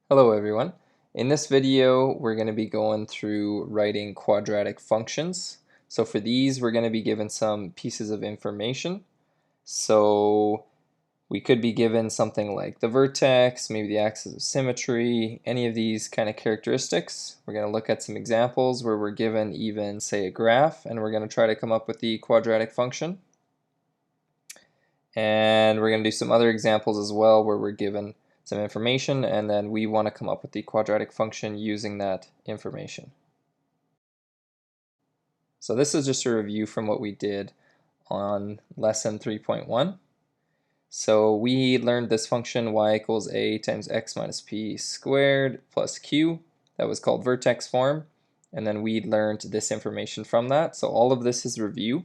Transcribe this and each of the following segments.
Hello everyone. In this video we're going to be going through writing quadratic functions. So for these we're going to be given some pieces of information. So we could be given something like the vertex, maybe the axis of symmetry, any of these kind of characteristics. We're going to look at some examples where we're given even say a graph and we're going to try to come up with the quadratic function. And we're going to do some other examples as well where we're given some information and then we want to come up with the quadratic function using that information. So this is just a review from what we did on lesson 3.1. So we learned this function y equals a times x minus p squared plus q. That was called vertex form. And then we learned this information from that. So all of this is review.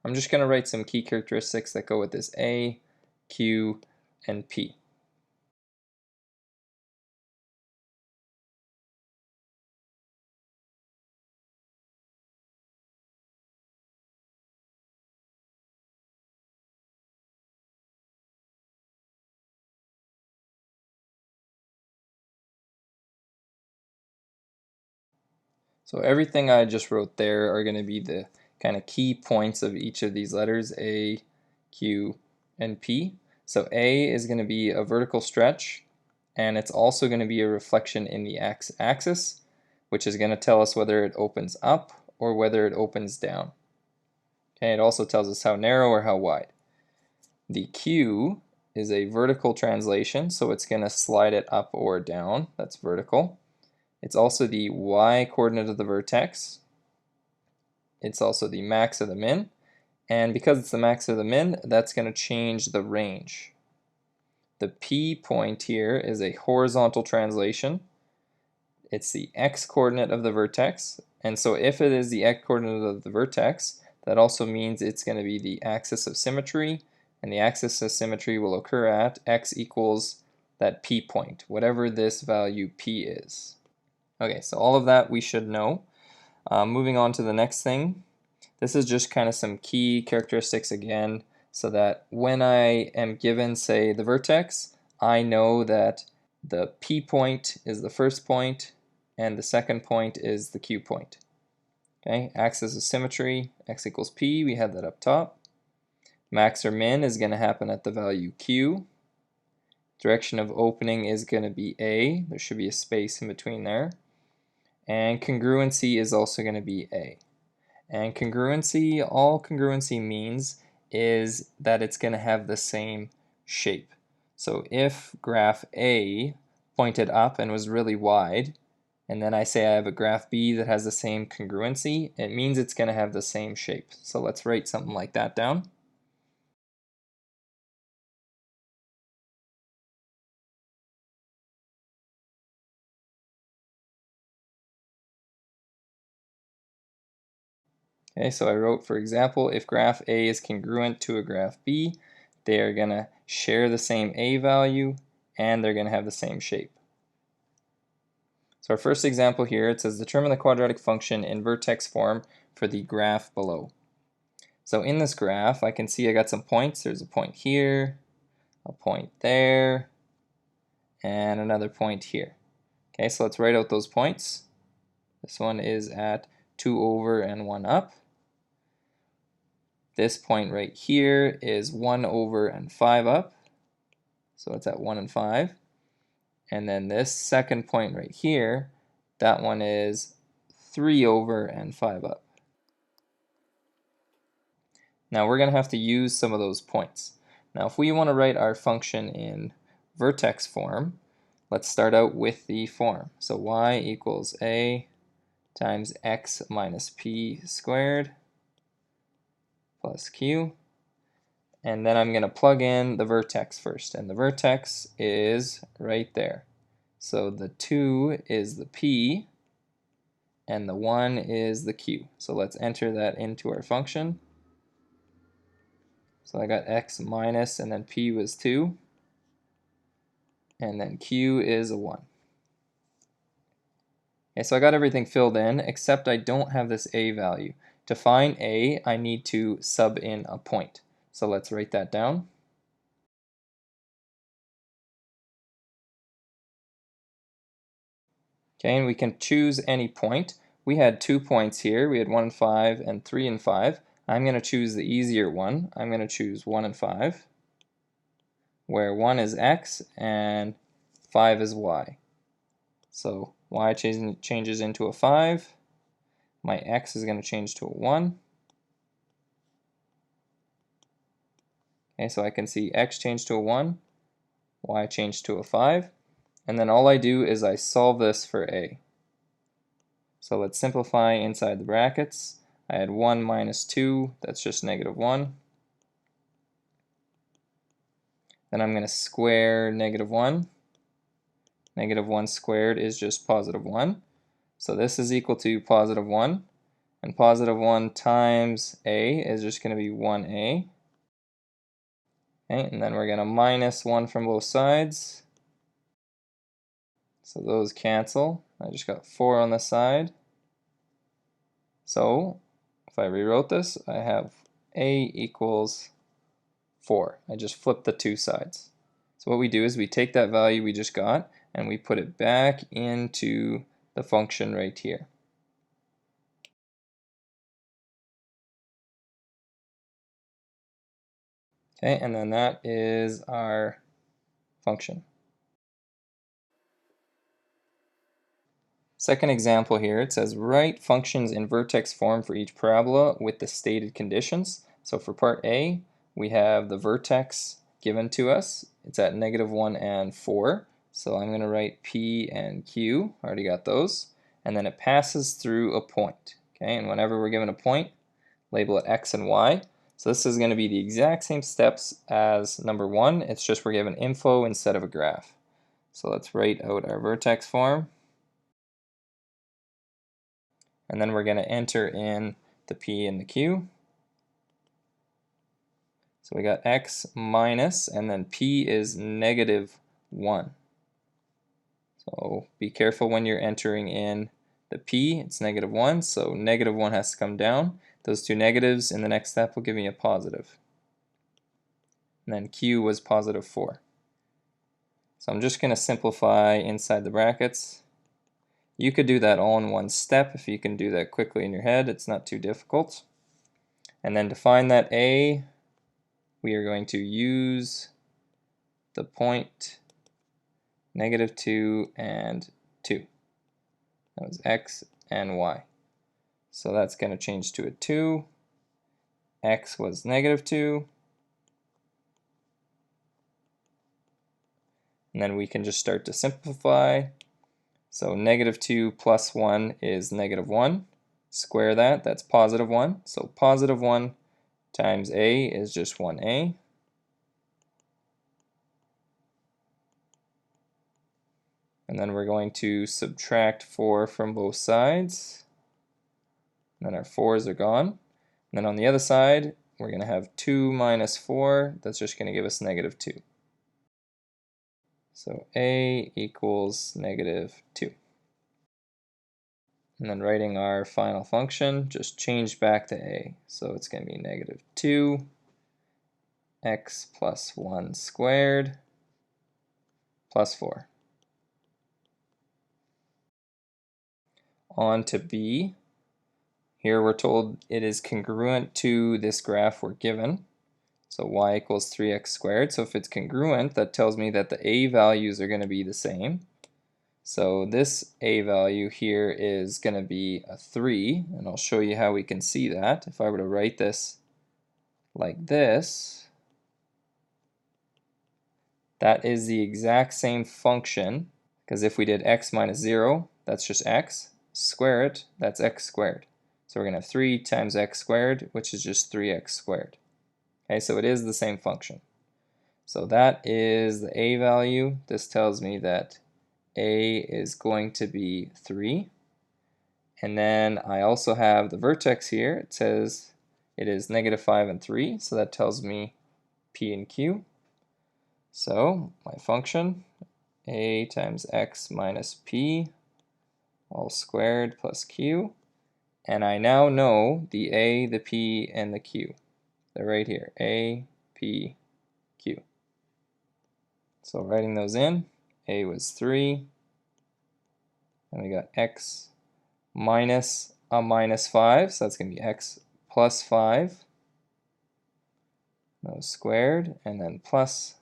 I'm just going to write some key characteristics that go with this a, q, and p. So everything I just wrote there are going to be the kind of key points of each of these letters, A, Q, and P. So A is going to be a vertical stretch, and it's also going to be a reflection in the x-axis, which is going to tell us whether it opens up or whether it opens down. Okay, it also tells us how narrow or how wide. The Q is a vertical translation, so it's going to slide it up or down. That's vertical. It's also the y coordinate of the vertex. It's also the max of the min. And because it's the max of the min, that's going to change the range. The P point here is a horizontal translation. It's the x coordinate of the vertex. And so if it is the x coordinate of the vertex, that also means it's going to be the axis of symmetry. And the axis of symmetry will occur at x equals that P point, whatever this value P is. Okay, so all of that we should know. Moving on to the next thing. This is just kind of some key characteristics again, so that when I am given, say, the vertex, I know that the P point is the first point and the second point is the Q point. Okay, axis of symmetry, x equals P, we have that up top. Max or min is going to happen at the value Q. Direction of opening is going to be A. There should be a space in between there. And congruency is also going to be A. And congruency, all congruency means is that it's going to have the same shape. So if graph A pointed up and was really wide, and then I say I have a graph B that has the same congruency, it means it's going to have the same shape. So let's write something like that down. Okay, so I wrote, for example, if graph A is congruent to a graph B, they are going to share the same A value and they're going to have the same shape. So our first example here, it says determine the quadratic function in vertex form for the graph below. So in this graph, I can see I got some points. There's a point here, a point there, and another point here. Okay, so let's write out those points. This one is at 2 over and 1 up. This point right here is 1 over and 5 up. So it's at 1 and 5. And then this second point right here, that one is 3 over and 5 up. Now we're going to have to use some of those points. Now if we want to write our function in vertex form, let's start out with the form. So y equals a times x minus p squared plus q. And then I'm going to plug in the vertex first. And the vertex is right there. So the 2 is the p, and the 1 is the q. So let's enter that into our function. So I got x minus, and then p was 2, and then q is a 1. Okay, so I got everything filled in, except I don't have this a value. To find a, I need to sub in a point. So let's write that down. Okay, and we can choose any point. We had 2 points here. We had 1 and 5 and 3 and 5. I'm going to choose the easier one. I'm going to choose 1 and 5, where 1 is x and 5 is y. So y changes into a 5. My x is going to change to a 1. Okay, so I can see x change to a 1, y change to a 5. And then all I do is I solve this for a. So let's simplify inside the brackets. I had 1 minus 2, that's just negative 1. Then I'm going to square negative 1. Negative 1 squared is just positive 1. So this is equal to positive 1. And positive 1 times a is just going to be 1a. Okay, and then we're going to minus 1 from both sides. So those cancel. I just got 4 on the side. So if I rewrote this, I have a equals 4. I just flipped the two sides. So what we do is we take that value we just got and we put it back into the function right here. Okay, and then that is our function. Second example here, it says write functions in vertex form for each parabola with the stated conditions. So for part A, we have the vertex given to us. It's at -1 and 4. So I'm going to write P and Q, already got those. And then it passes through a point. Okay, and whenever we're given a point, label it X and Y. So this is going to be the exact same steps as number 1, it's just we're given info instead of a graph. So let's write out our vertex form. And then we're going to enter in the P and the Q. So we got X minus, and then P is -1. So be careful when you're entering in the P, it's -1, so -1 has to come down. Those two negatives in the next step will give me a positive. And then Q was +4. So I'm just going to simplify inside the brackets. You could do that all in one step if you can do that quickly in your head. It's not too difficult. And then to find that A, we are going to use the point -2 and 2. That was X and Y. So that's going to change to a 2. X was -2. And then we can just start to simplify. So -2 plus 1 is -1. Square that, that's +1. So +1 times A is just 1A. And then we're going to subtract 4 from both sides. And then our 4's are gone. And then on the other side, we're going to have 2 minus 4. That's just going to give us -2. So A equals -2. And then writing our final function, just change back to A. So it's going to be -2 x plus 1 squared plus 4. On to B. Here we're told it is congruent to this graph we're given. So y equals 3x squared. So if it's congruent, that tells me that the a values are going to be the same. So this a value here is going to be a 3, and I'll show you how we can see that. If I were to write this like this, that is the exact same function, because if we did x minus 0, that's just x. Square it, that's x squared. So we're going to have 3 times x squared, which is just 3x squared. Okay, so it is the same function. So that is the a value. This tells me that a is going to be 3. And then I also have the vertex here. It says it is -5 and 3, so that tells me P and Q. So my function, a times x minus P all squared plus Q. And I now know the A, the P, and the Q. They're right here, A, P, Q. So writing those in, A was 3, and we got x minus a minus 5, so that's going to be x plus 5, that was squared, and then plus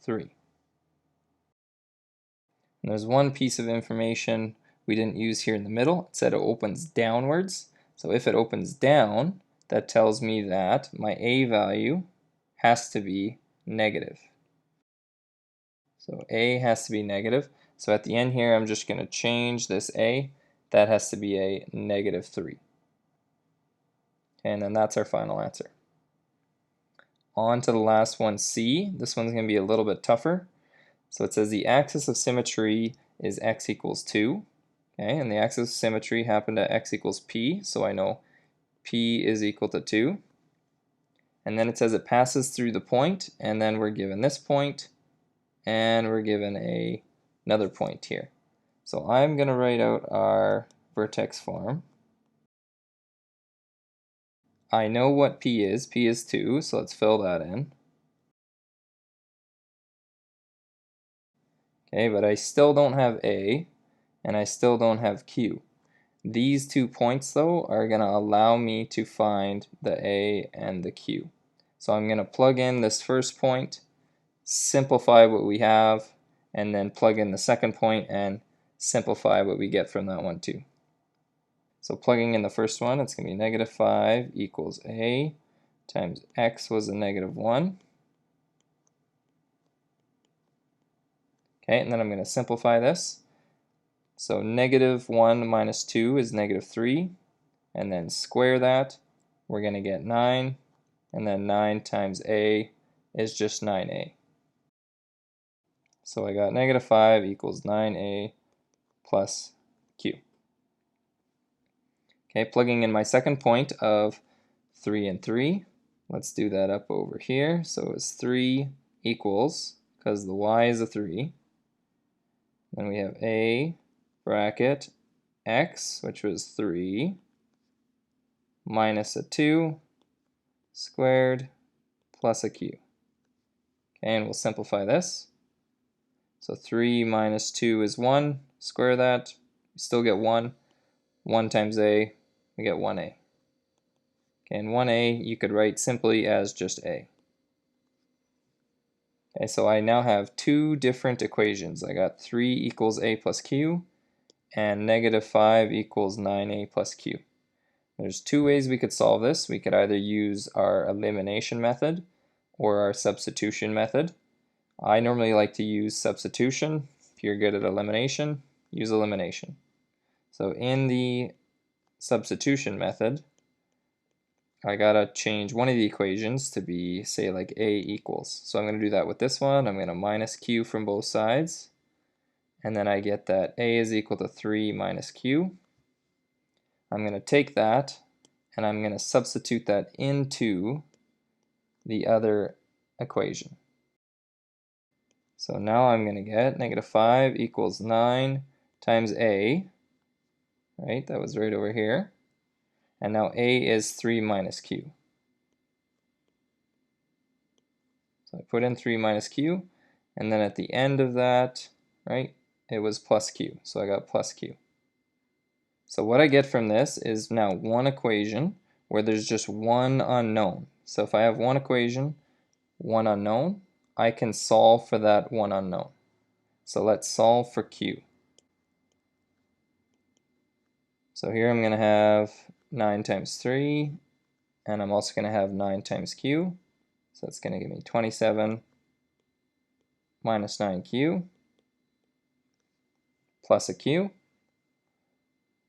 3. And there's one piece of information we didn't use here in the middle. It said it opens downwards. So if it opens down, that tells me that my a value has to be negative. So a has to be negative. So at the end here, I'm just going to change this a. That has to be a negative 3. And then that's our final answer. On to the last one, C. This one's going to be a little bit tougher. So it says the axis of symmetry is x equals 2. Okay, and the axis of symmetry happened at x equals p, so I know p is equal to 2. And then it says it passes through the point, and then we're given this point, and we're given another point here. So I'm going to write out our vertex form. I know what p is. P is 2, so let's fill that in. Okay, but I still don't have a, and I still don't have q. These 2 points, though, are going to allow me to find the a and the q. So I'm going to plug in this first point, simplify what we have, and then plug in the second point and simplify what we get from that one too. So plugging in the first one, it's going to be negative 5 equals a times x was a negative 1. Okay, and then I'm going to simplify this. So negative 1 minus 2 is negative 3, and then square that, we're going to get 9, and then 9 times a is just 9a. So I got negative 5 equals 9a plus q. Okay, plugging in my second point of 3 and 3. Let's do that up over here. So it's 3 equals, because the y is a 3, then we have a bracket x, which was 3, minus a 2 squared plus a q. Okay, and we'll simplify this. So 3 minus 2 is 1. Square that. We still get 1. 1 times a, we get 1a. Okay, and 1a you could write simply as just a. Okay, so I now have 2 different equations. I got 3 equals a plus q, and negative 5 equals 9a plus q. There's 2 ways we could solve this. We could either use our elimination method or our substitution method. I normally like to use substitution. If you're good at elimination, use elimination. So in the substitution method, I gotta change one of the equations to be, say, like a equals. So I'm going to do that with this one. I'm going to minus q from both sides. And then I get that a is equal to 3 minus q. I'm going to take that, and I'm going to substitute that into the other equation. So now I'm going to get negative 5 equals 9 times a, right? That was right over here. And now a is 3 minus q. So I put in 3 minus q, and then at the end of that, right, it was plus q. So I got plus q. So what I get from this is now one equation where there's just one unknown. So if I have one equation, one unknown, I can solve for that one unknown. So let's solve for q. So here I'm going to have 9 times 3, and I'm also going to have 9 times q. So that's going to give me 27 minus 9q plus a q.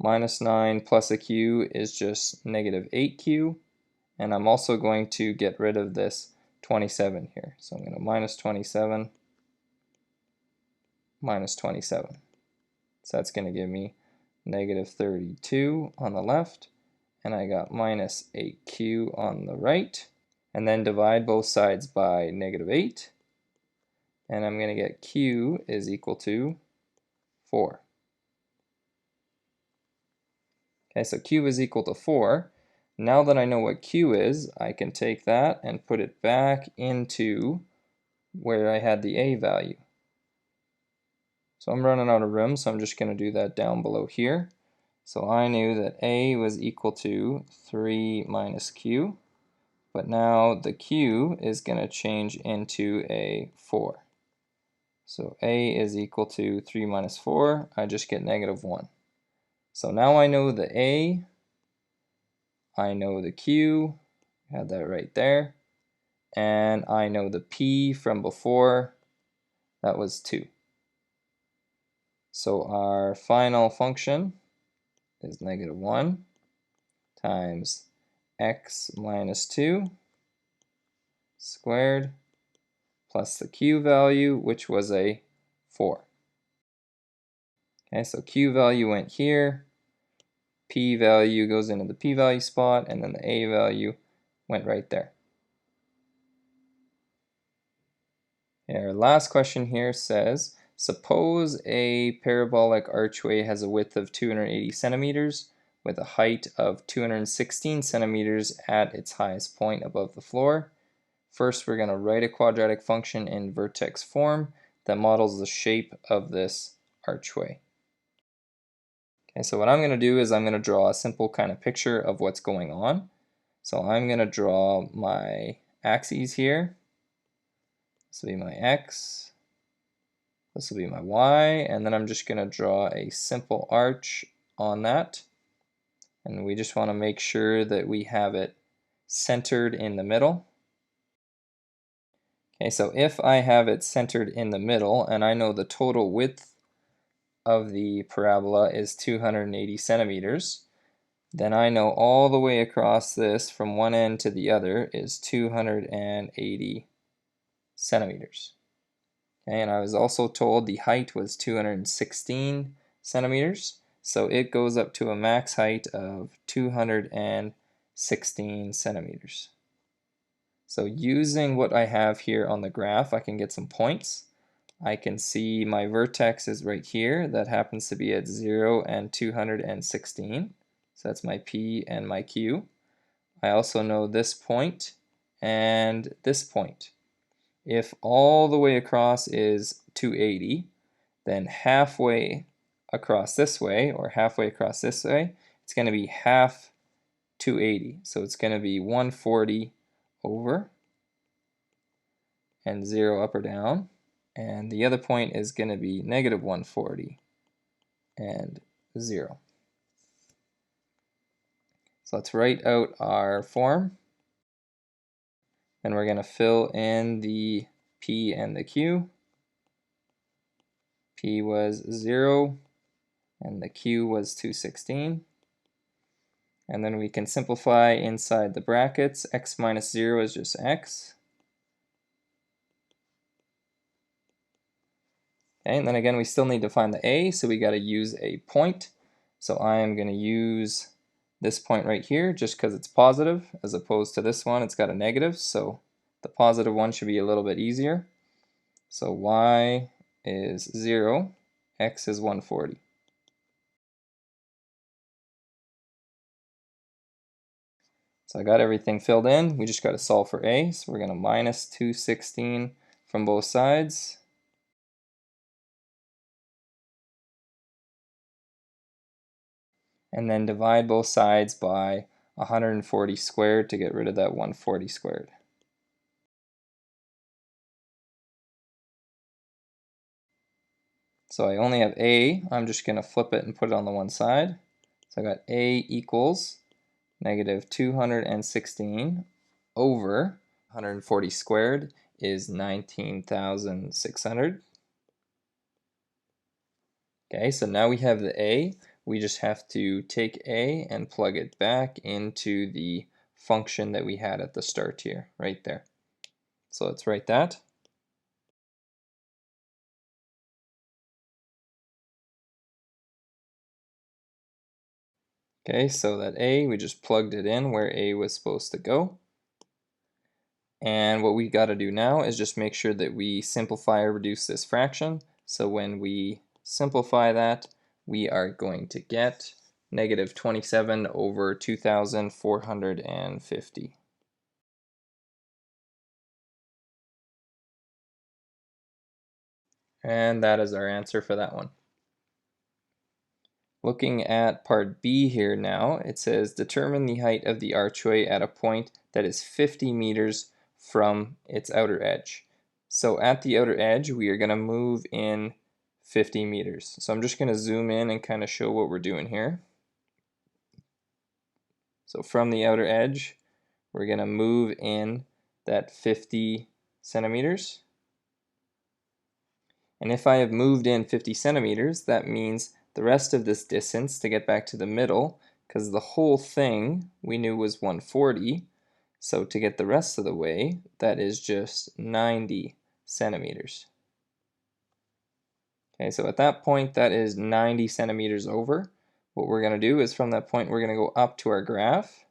Minus 9 plus a q is just negative 8q. And I'm also going to get rid of this 27 here. So I'm going to minus 27 minus 27. So that's going to give me negative 32 on the left, and I got minus 8q on the right. And then divide both sides by negative 8, and I'm going to get q is equal to 4. Okay, so q is equal to 4. Now that I know what q is, I can take that and put it back into where I had the a value. So I'm running out of room, so I'm just going to do that down below here. So I knew that a was equal to 3 minus q, but now the q is going to change into a 4. So a is equal to 3 minus 4, I just get negative 1. So now I know the a, I know the q, had that right there, and I know the p from before, that was 2. So our final function is negative 1 times x minus 2 squared plus the q value, which was a 4. Okay, so q value went here, p value goes into the p value spot, and then the a value went right there. And our last question here says, suppose a parabolic archway has a width of 280 centimeters with a height of 216 centimeters at its highest point above the floor. First, we're going to write a quadratic function in vertex form that models the shape of this archway. Okay, so what I'm going to do is I'm going to draw a simple kind of picture of what's going on. So I'm going to draw my axes here. This will be my x, this will be my y, and then I'm just going to draw a simple arch on that. And we just want to make sure that we have it centered in the middle. Okay, so if I have it centered in the middle and I know the total width of the parabola is 280 centimeters, then I know all the way across this from one end to the other is 280 centimeters. Okay, and I was also told the height was 216 centimeters, so it goes up to a max height of 216 centimeters. So using what I have here on the graph, I can get some points. I can see my vertex is right here. That happens to be at 0 and 216. So that's my P and my Q. I also know this point and this point. If all the way across is 280, then halfway across this way, or halfway across this way, it's going to be half 280. So it's going to be 140 over and 0 up or down. And the other point is going to be negative 140 and 0. So let's write out our form. And we're going to fill in the P and the Q. P was 0 and the Q was 216. And then we can simplify inside the brackets. X minus 0 is just x. Okay, and then again we still need to find the a, so we got to use a point. So I am going to use this point right here just because it's positive, as opposed to this one, it's got a negative, so the positive one should be a little bit easier. So y is 0, x is 140. So I got everything filled in. We just got to solve for a. So we're going to minus 216 from both sides. And then divide both sides by 140 squared to get rid of that 140 squared. So I only have a. I'm just going to flip it and put it on the one side. So I got a equals negative 216 over 140 squared is 19,600. Okay, so now we have the a. We just have to take a and plug it back into the function that we had at the start here, right there. So let's write that. Okay, so that a, we just plugged it in where a was supposed to go. And what we got to do now is just make sure that we simplify or reduce this fraction. So when we simplify that, we are going to get negative 27 over 2,450. And that is our answer for that one. Looking at part B here now, it says determine the height of the archway at a point that is 50 meters from its outer edge. So at the outer edge, we are going to move in 50 meters. So I'm just going to zoom in and kind of show what we're doing here. So from the outer edge, we're going to move in that 50 centimeters. And if I have moved in 50 centimeters, that means the rest of this distance to get back to the middle, because the whole thing we knew was 140, so to get the rest of the way, that is just 90 centimeters. Okay, so at that point, that is 90 centimeters over. What we're going to do is from that point, we're going to go up to our graph.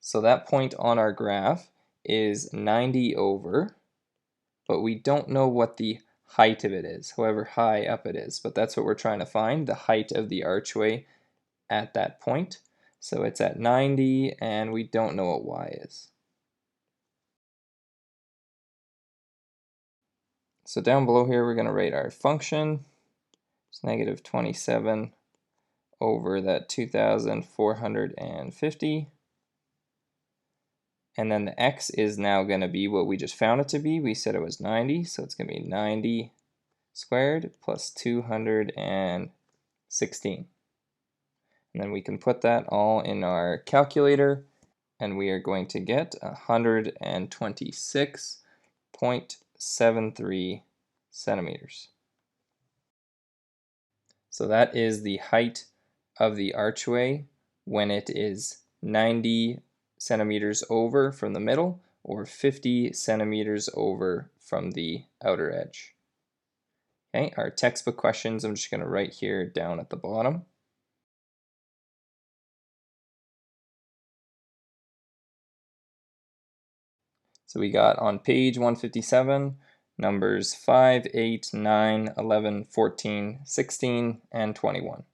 So that point on our graph is 90 over, but we don't know what the height of it is, however high up it is. But that's what we're trying to find, the height of the archway at that point. So it's at 90, and we don't know what y is. So down below here, we're going to write our function. It's negative 27 over that 2,450. And then the x is now going to be what we just found it to be. We said it was 90, so it's going to be 90 squared plus 216. And then we can put that all in our calculator, and we are going to get 126.73 centimeters. So that is the height of the archway when it is 90 centimeters over from the middle or 50 centimeters over from the outer edge. Okay, our textbook questions I'm just going to write here down at the bottom. So we got on page 157 numbers 5, 8, 9, 11, 14, 16, and 21.